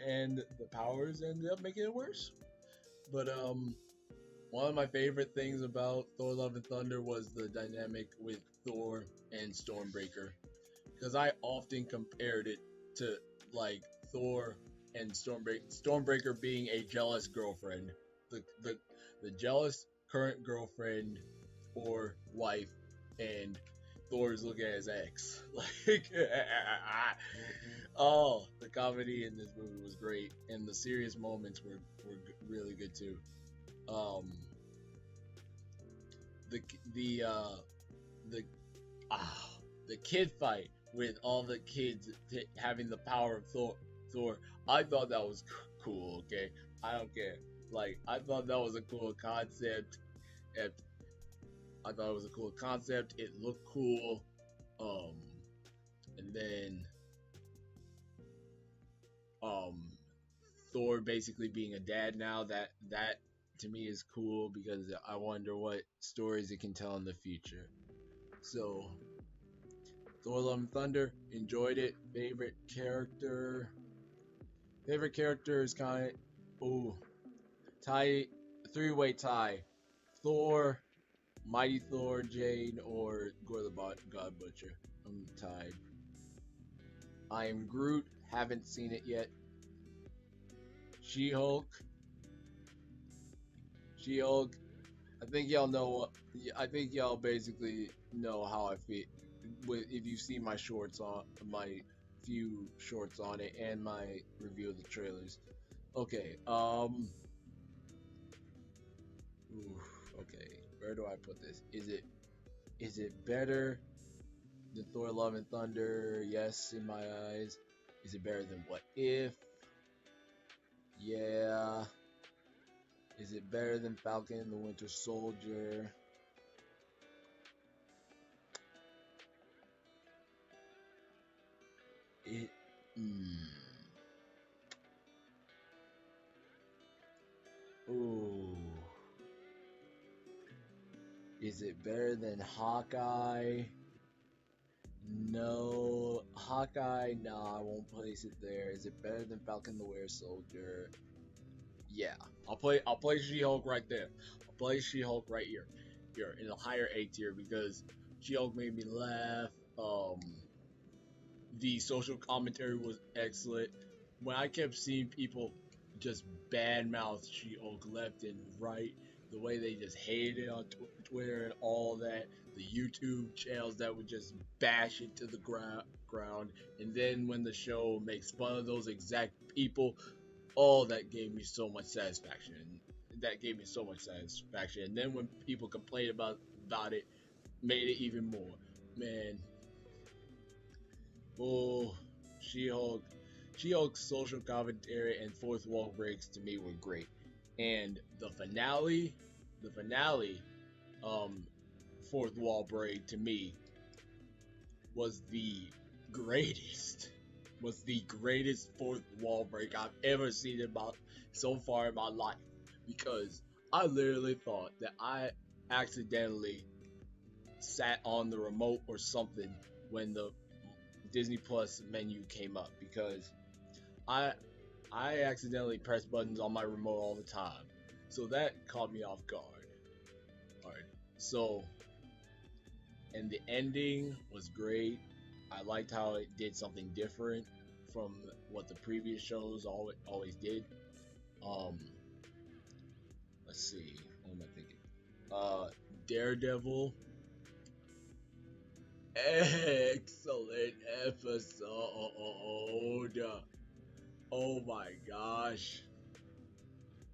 and the powers ended up making it worse. But one of my favorite things about Thor: Love and Thunder was the dynamic with Thor and Stormbreaker, because I often compared it to like Thor and Stormbreaker being a jealous girlfriend, the the the jealous current girlfriend or wife, and Thor's looking at his ex. Like, oh, the comedy in this movie was great, and the serious moments were really good too. Um, the the uh the ah the kid fight with all the kids having the power of Thor. I thought that was cool. Okay, I don't care. Like, I thought that was a cool concept. It, I thought it was a cool concept. It looked cool. Um, and then um, Thor basically being a dad now. That to me is cool because I wonder what stories it can tell in the future. So, Thor: Love and Thunder, enjoyed it. Favorite character. Favorite character is kind of tie, three-way tie. Thor, Mighty Thor, Jane, or Gore the God Butcher. I'm tied. I am Groot. Haven't seen it yet. She-Hulk. She-Hulk. I think y'all know what. I think y'all basically know how I feel. If you see my shorts on my few shorts on it and my review of the trailers. Okay. Okay. Where do I put this? Is it better than Thor: Love and Thunder? Yes, in my eyes. Is it better than What If? Yeah. Is it better than Falcon and the Winter Soldier? It. Ooh. Is it better than Hawkeye? No. Hawkeye, nah, I won't place it there. Is it better than Falcon the Winter Soldier? Yeah. I'll play She-Hulk right there. I'll play She-Hulk right here. Here in a higher A tier because She-Hulk made me laugh. The social commentary was excellent. When I kept seeing people just badmouth She-Hulk left and right, the way they just hated it on Twitter and all that, the YouTube channels that would just bash it to the ground, and then when the show makes fun of those exact people, all that gave me so much satisfaction. That gave me so much satisfaction. And then when people complained about it, made it even more. Man, oh, She-Hulk, She-Hulk's social commentary and fourth wall breaks to me were great, and the finale, um, fourth wall break to me was the greatest, was the greatest fourth wall break I've ever seen so far in my life, because I literally thought that I accidentally sat on the remote or something when the Disney Plus menu came up, because I I accidentally press buttons on my remote all the time. So that caught me off guard. Alright. So, and the ending was great. I liked how it did something different from what the previous shows always did. Um, let's see. What am I thinking? Daredevil. Excellent episode. Oh my gosh.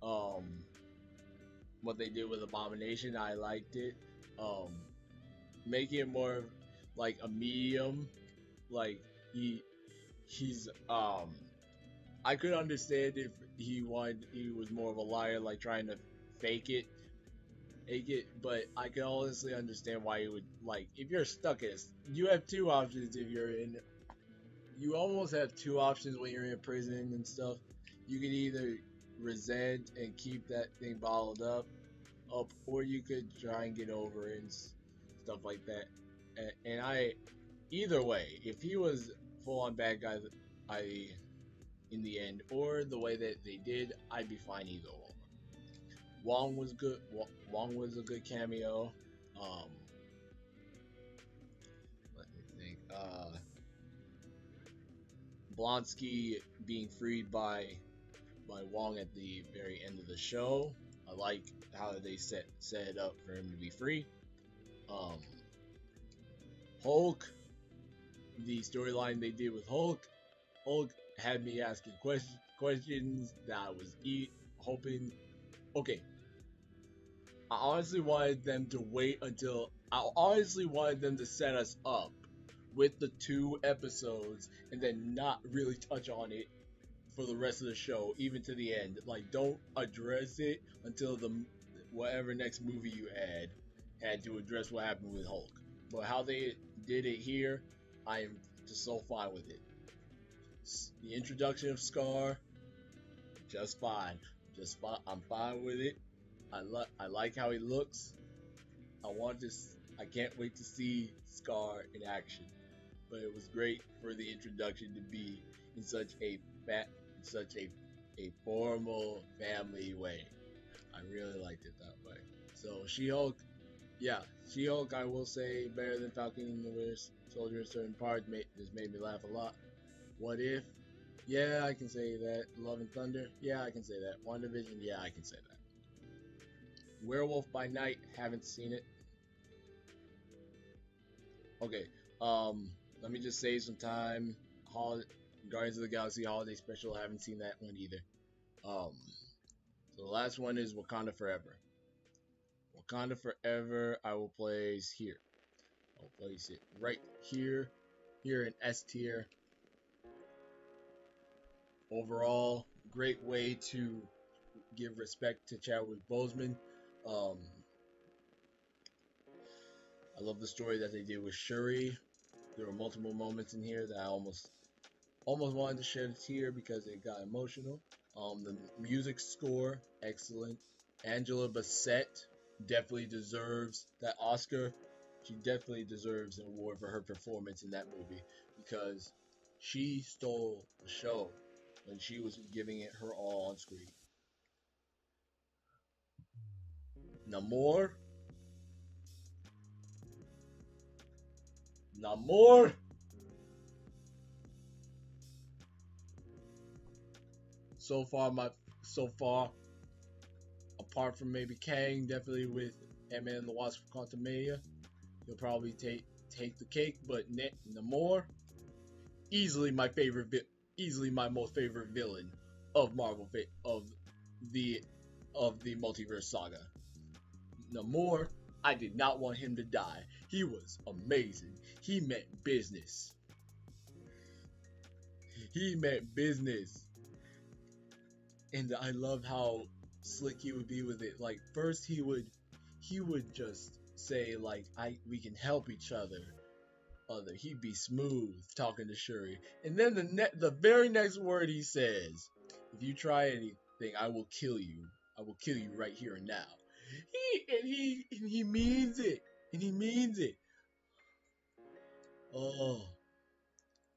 Um, what they did with Abomination, I liked it. Um, making it more like a medium, like he's I could understand if he was more of a liar, like trying to fake it, But I can honestly understand why you would like if you're stuck in. You have two options if you're in. You almost have two options when you're in prison and stuff. You can either resent and keep that thing bottled up, or you could try and get over it and stuff like that. And I, either way, if he was full on bad guy, I in the end, or the way that they did, I'd be fine either one. Wong was good. Wong was a good cameo. Um, let me think. Blonsky being freed by Wong at the very end of the show. I like how they set it up for him to be free. Um, Hulk, the storyline they did with Hulk had me asking questions that I was hoping. Okay, I honestly wanted them to wait until. I honestly wanted them to set us up with the two episodes and then not really touch on it for the rest of the show, even to the end. Like, don't address it until the whatever next movie you had to address what happened with Hulk. But how they did it here, I am just so fine with it. The introduction of Scar, just fine. Just fine. I'm fine with it. I like how he looks. I want to. I can't wait to see Scar in action. But it was great for the introduction to be in such a formal family way. I really liked it that way. So She-Hulk, yeah, She-Hulk, I will say better than Falcon and the Winter Soldier in certain parts. Just made me laugh a lot. What If? Yeah, I can say that. Love and Thunder? Yeah, I can say that. WandaVision? Yeah, I can say that. Werewolf by Night? Haven't seen it. Okay, let me just save some time. Guardians of the Galaxy Holiday Special. Haven't seen that one either. Um, so the last one is Wakanda Forever. Wakanda Forever, I will place here. I'll place it right here, here in S tier. Overall, great way to give respect to Chadwick Boseman. Um, I love the story that they did with Shuri. There were multiple moments in here that I almost wanted to shed a tear because it got emotional. The music score, excellent. Angela Bassett definitely deserves that Oscar. She definitely deserves an award for her performance in that movie because she stole the show when she was giving it her all on screen. Namor, Namor. So far, apart from maybe Kang, definitely with Ant-Man and the Wasp: Quantumania, he'll probably take the cake. But Namor, easily my favorite, easily my most favorite villain of Marvel the of the multiverse saga. Namor, I did not want him to die. He was amazing. He meant business. He meant business. And I love how slick he would be with it. Like first he would just say like we can help each other. He'd be smooth talking to Shuri. And then the very next word he says, if you try anything, I will kill you. I will kill you right here and now. He means it. And he means it. Oh.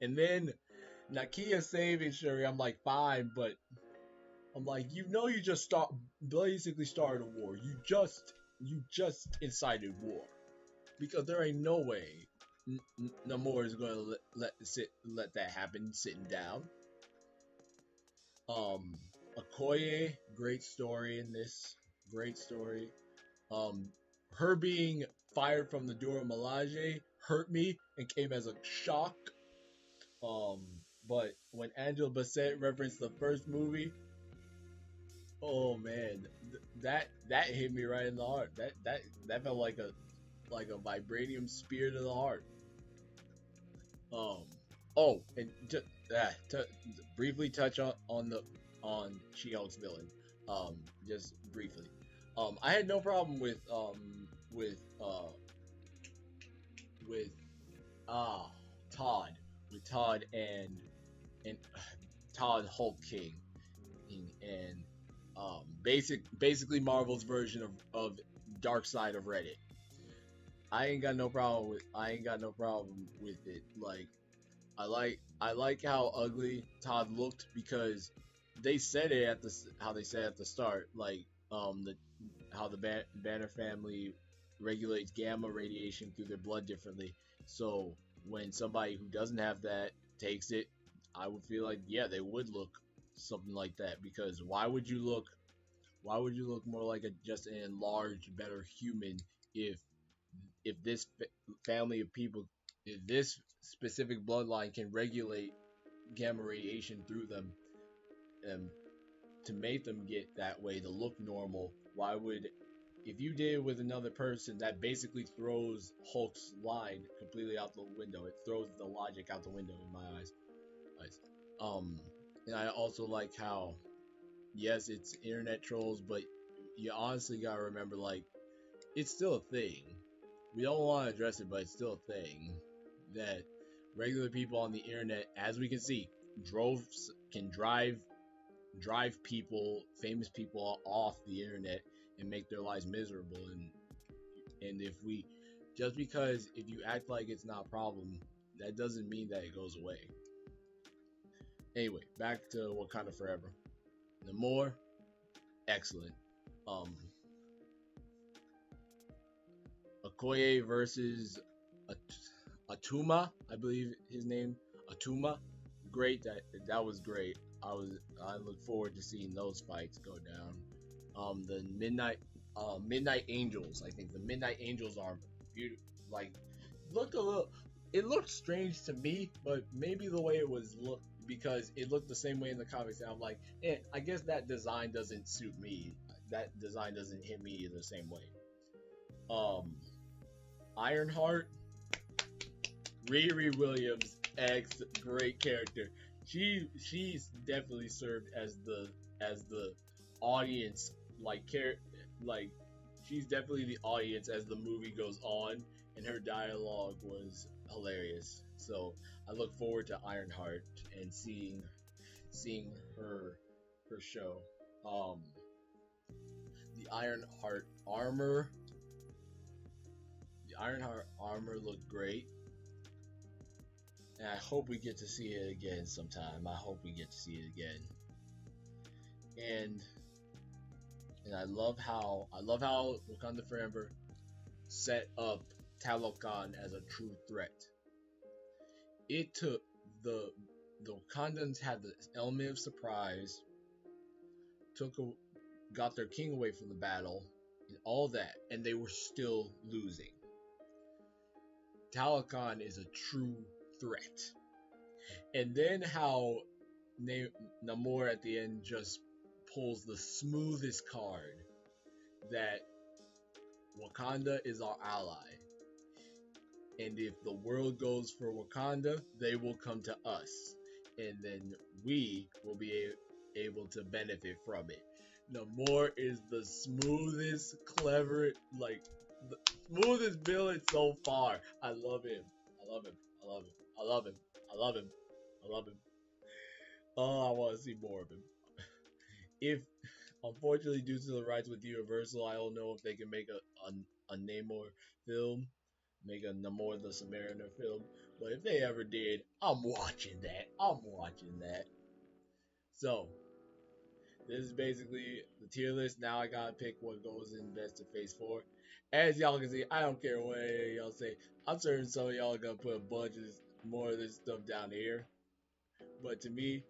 And then Nakia saving Shuri, I'm like, fine, but I'm like, you just basically started a war. You just incited war. Because there ain't no way Namor is gonna let that happen sitting down. Okoye, great story in this. Great story. Her being fired from the Dora Milaje hurt me and came as a shock. But when Angela Bassett referenced the first movie, oh man, that hit me right in the heart. That felt like a vibranium spear to the heart. And just to briefly touch on She-Hulk's villain. Just briefly. I had no problem with with ah Todd with Todd and Todd Hulk King and basically Marvel's version of Dark Side of Reddit. I ain't got no problem with it. Like I like how ugly Todd looked because they said it at the how they said at the start, like the how the Banner family regulates gamma radiation through their blood differently. So when somebody who doesn't have that takes it, I would feel like yeah they would look something like that because why would you look more like a just an enlarged better human if this family of people if this specific bloodline can regulate gamma radiation through them um, to make them get that way to look normal, why would if you did it with another person that basically throws Hulk's line completely out the window. It throws the logic out the window in my eyes. Um and I also like how yes it's internet trolls, but you honestly gotta remember like it's still a thing. We don't want to address it, but it's still a thing that regular people on the internet, as we can see, droves can drive people, famous people, off the internet and make their lives miserable. And if we just because if you act like it's not a problem, that doesn't mean that it goes away. Anyway, back to Wakanda Forever. Namor, excellent. Um, Okoye versus Atuma, I believe his name, Atuma. Great, that was great. I look forward to seeing those fights go down. The Midnight Angels. I think the Midnight Angels are beautiful. Like looked a little. It looked strange to me, but maybe the way it was looked because it looked the same way in the comics. And I'm like, I guess that design doesn't suit me. That design doesn't hit me the same way. Um, Ironheart, Riri Williams, ex great character. She's definitely served as the audience like she's definitely the audience as the movie goes on, and her dialogue was hilarious. So I look forward to Ironheart and seeing her show. Um, the Ironheart armor looked great. And I hope we get to see it again sometime. I hope we get to see it again. And I love how Wakanda Forever set up Talokan as a true threat. It took the Wakandans had the element of surprise, got their king away from the battle, and all that, and they were still losing. Talokan is a true threat. And then how Namor at the end just pulls the smoothest card that Wakanda is our ally. And if the world goes for Wakanda, they will come to us. And then we will be able to benefit from it. Namor is the smoothest, clever, like, the smoothest villain so far. I love him. I love him. I love him. I love him. I love him. I love him. Oh, I want to see more of him. If unfortunately due to the rights with Universal, I don't know if they can make a Namor film, make a Namor the Submariner film. But if they ever did, I'm watching that. I'm watching that. So this is basically the tier list. Now I gotta pick what goes in best to Phase 4. As y'all can see, I don't care what y'all say. I'm certain some of y'all are gonna put a bunch of more of this stuff down here. But to me,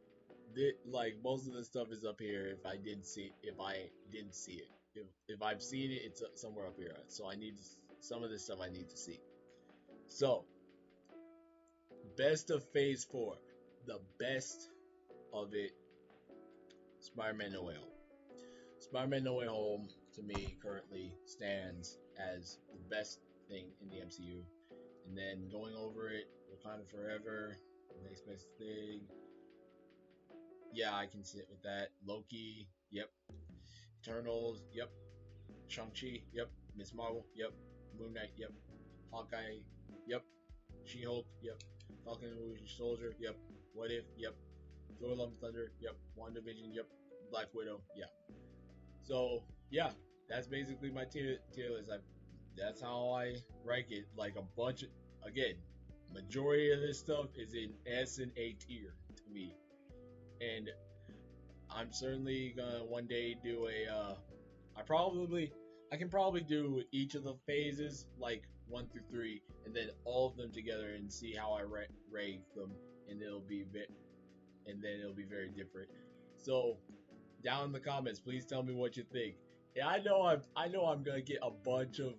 like most of the stuff is up here. If I didn't see it, if I've seen it, it's somewhere up here. So I need some of this stuff I need to see. So best of Phase 4, the best of it, Spider-Man No Way Home. Spider-Man No Way Home to me currently stands as the best thing in the MCU. And then going over it, Wakanda Forever, next best thing. Yeah, I can sit with that. Loki, yep. Eternals, yep. Shang-Chi, yep. Miss Marvel, yep. Moon Knight, yep. Hawkeye, yep. She-Hulk, yep. Falcon and Winter Soldier, yep. What If, yep. Thor: Love and Thunder, yep. WandaVision, yep. Black Widow, yeah. So yeah, that's basically my tier list. That's how I rank it. Like a bunch of, again, majority of this stuff is in S and A tier to me, and I'm certainly gonna one day do a. I can probably do each of the phases like 1 through 3, and then all of them together and see how I rank them, and it'll be very different. So down in the comments, please tell me what you think. Yeah, I know I'm gonna get a bunch of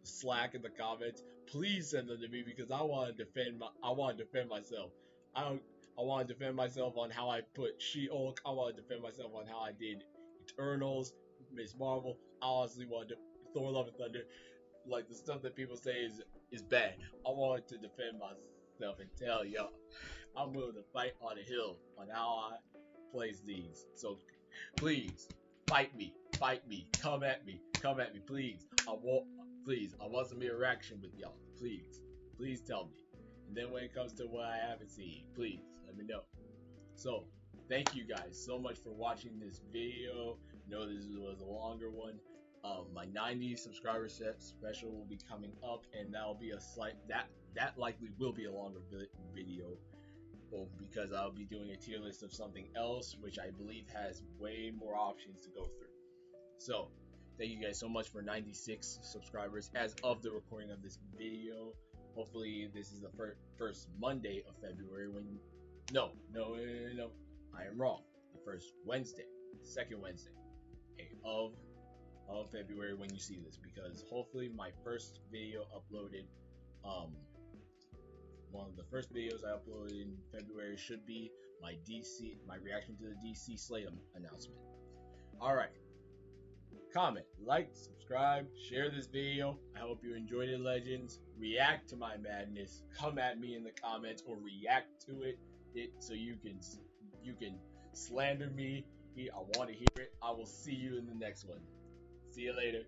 slack in the comments. Please send them to me because I want to defend myself. I don't I want to defend myself on how I put She-Hulk. I want to defend myself on how I did Eternals, Miss Marvel. I honestly want to Thor: Love and Thunder. Like the stuff that people say is bad. I want to defend myself and tell y'all I'm willing to fight on a hill on how I place these. So please fight me, come at me, please. I want some interaction with y'all. Please tell me. And then when it comes to what I haven't seen, please let me know. So thank you guys so much for watching this video. I know this was a longer one. My 90 subscriber set special will be coming up, and that'll be that likely will be a longer video because I'll be doing a tier list of something else, which I believe has way more options to go through. So, thank you guys so much for 96 subscribers as of the recording of this video. Hopefully, this is the first Monday of February no, I am wrong. The first Wednesday, second Wednesday of February when you see this, because hopefully my first video uploaded one of the first videos I uploaded in February should be my reaction to the DC Slate announcement. Alright. Comment, like, subscribe, share this video. I hope you enjoyed it, Legends. React to my madness. Come at me in the comments or react to it so you can slander me. I want to hear it. I will see you in the next one. See you later.